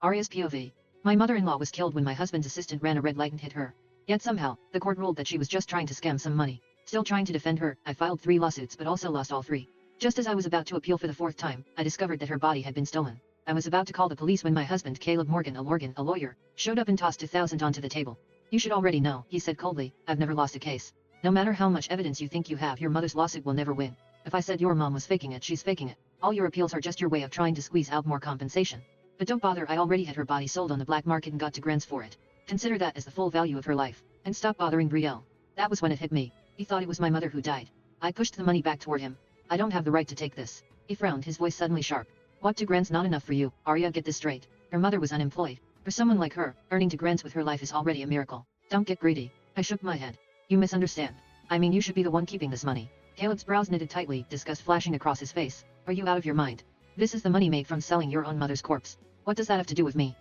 Arya's POV. My mother-in-law was killed when my husband's assistant ran a red light and hit her. Yet somehow, the court ruled that she was just trying to scam some money. Still trying to defend her, I filed 3 lawsuits but also lost all 3. Just as I was about to appeal for the 4th time, I discovered that her body had been stolen. I was about to call the police when my husband Caleb Morgan, a lawyer, showed up and tossed $2,000 onto the table. You should already know, he said coldly, I've never lost a case. No matter how much evidence you think you have, your mother's lawsuit will never win. If I said your mom was faking it, she's faking it. All your appeals are just your way of trying to squeeze out more compensation. But don't bother, I already had her body sold on the black market and got 2 grand for it. Consider that as the full value of her life. And stop bothering Brielle. That was when it hit me. He thought it was my mother who died. I pushed the money back toward him. I don't have the right to take this. He frowned, his voice suddenly sharp. What, 2 grand's not enough for you, Arya? Get this straight. Her mother was unemployed. For someone like her, earning 2 grands with her life is already a miracle. Don't get greedy. I shook my head. You misunderstand. I mean, you should be the one keeping this money. Caleb's brows knitted tightly, disgust flashing across his face. Are you out of your mind? This is the money made from selling your own mother's corpse. What does that have to do with me?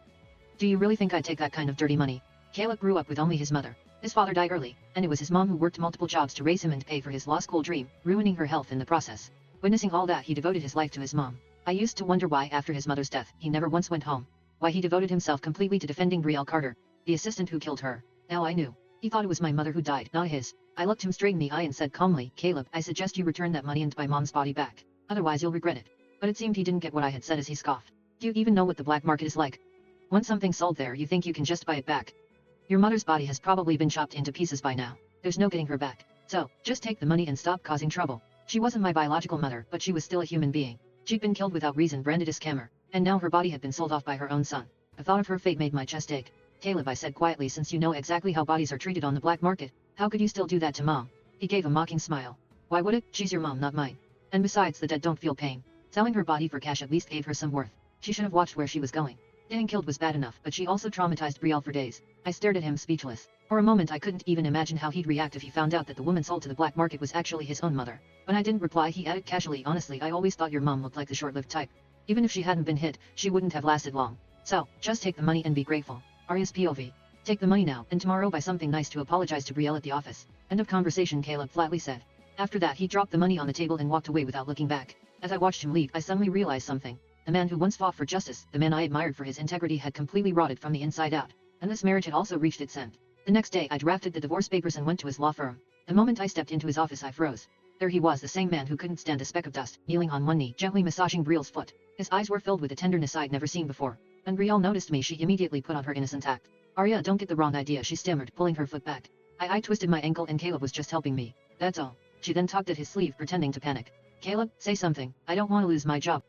Do you really think I'd take that kind of dirty money? Caleb grew up with only his mother. His father died early, and it was his mom who worked multiple jobs to raise him and pay for his law school dream, ruining her health in the process. Witnessing all that, he devoted his life to his mom. I used to wonder why, after his mother's death, he never once went home. Why he devoted himself completely to defending Brielle Carter, the assistant who killed her. Now I knew. He thought it was my mother who died, not his. I looked him straight in the eye and said calmly, Caleb, I suggest you return that money and buy mom's body back. Otherwise you'll regret it. But it seemed he didn't get what I had said as he scoffed. Do you even know what the black market is like? Once something's sold there, you think you can just buy it back. Your mother's body has probably been chopped into pieces by now. There's no getting her back. So, just take the money and stop causing trouble. She wasn't my biological mother, but she was still a human being. She'd been killed without reason, branded as scammer, and now her body had been sold off by her own son. The thought of her fate made my chest ache. Caleb, I said quietly, since you know exactly how bodies are treated on the black market, how could you still do that to mom? He gave a mocking smile. Why would it? She's your mom, not mine. And besides, the dead don't feel pain. Selling her body for cash at least gave her some worth. She should have watched where she was going. Getting killed was bad enough, but she also traumatized Brielle for days. I stared at him speechless. For a moment I couldn't even imagine how he'd react if he found out that the woman sold to the black market was actually his own mother. When I didn't reply, he added casually, honestly, I always thought your mom looked like the short-lived type. Even if she hadn't been hit, she wouldn't have lasted long. So, just take the money and be grateful. Arya's POV. Take the money now, and tomorrow buy something nice to apologize to Brielle at the office. End of conversation, Caleb flatly said. After that he dropped the money on the table and walked away without looking back. As I watched him leave, I suddenly realized something. The man who once fought for justice, the man I admired for his integrity, had completely rotted from the inside out. And this marriage had also reached its end. The next day I drafted the divorce papers and went to his law firm. The moment I stepped into his office I froze. There he was, the same man who couldn't stand a speck of dust, kneeling on one knee, gently massaging Brielle's foot. His eyes were filled with a tenderness I'd never seen before. When Brielle noticed me, she immediately put on her innocent act. Arya, don't get the wrong idea, she stammered, pulling her foot back. I twisted my ankle and Caleb was just helping me. That's all. She then tugged at his sleeve, pretending to panic. Caleb, say something. I don't want to lose my job.